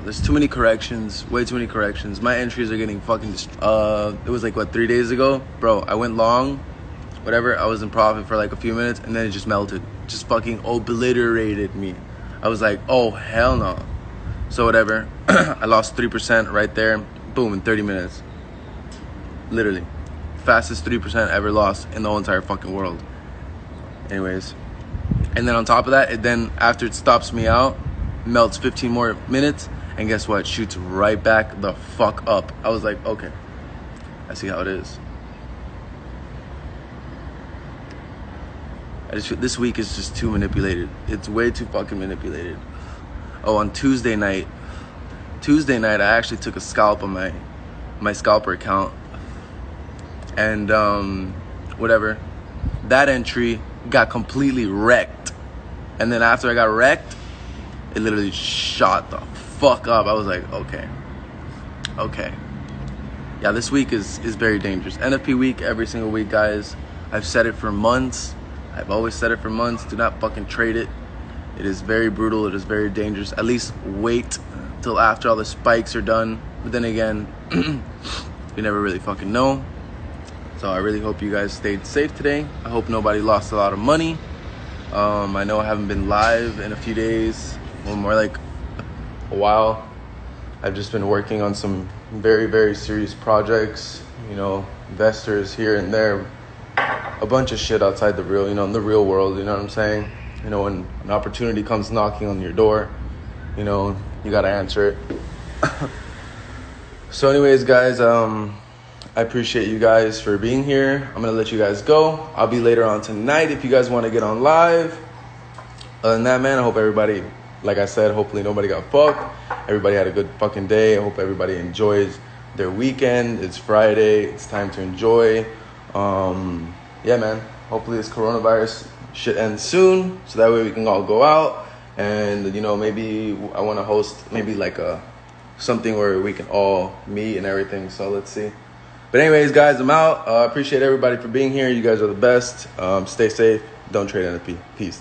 There's too many corrections, way too many corrections. My entries are getting fucking it was like, what, 3 days ago? Bro, I went long, whatever. I was in profit for like a few minutes, and then it just melted. Just fucking obliterated me. I was like, oh, hell no. So whatever. I lost 3% right there. Boom, in 30 minutes. Literally. Fastest 3% ever lost in the whole entire fucking world. Anyways. And then on top of that, after it stops me out, melts 15 more minutes, and guess what? Shoots right back the fuck up. I was like, okay, I see how it is. This week is just too manipulated. It's way too fucking manipulated. Oh, on Tuesday night, I actually took a scalp on my scalper account, and whatever. That entry got completely wrecked, and then after I got wrecked, it literally shot the fuck up. I was like, okay. Yeah, this week is very dangerous. NFP week, every single week, guys. I've said it for months. I've always said it for months. Do not fucking trade it. It is very brutal. It is very dangerous. At least wait till after all the spikes are done. But then again, you never really fucking know. So I really hope you guys stayed safe today. I hope nobody lost a lot of money. I know I haven't been live in a few days. Well, more like a while. I've just been working on some very, very serious projects. You know, investors here and there. A bunch of shit outside the real, in the real world, you know what I'm saying? You know, when an opportunity comes knocking on your door, you gotta answer it. So anyways, guys, I appreciate you guys for being here. I'm gonna let you guys go. I'll be later on tonight if you guys want to get on live. Other than that, man, I hope everybody, like I said, hopefully nobody got fucked. Everybody had a good fucking day. I hope everybody enjoys their weekend. It's Friday. It's time to enjoy. Yeah, man, hopefully this coronavirus shit ends soon, so that way we can all go out, and maybe I want to host maybe like something where we can all meet and everything. So let's see. But anyways, guys, I'm out. I appreciate everybody for being here. You guys are the best. Stay safe. Don't trade NFP. Peace.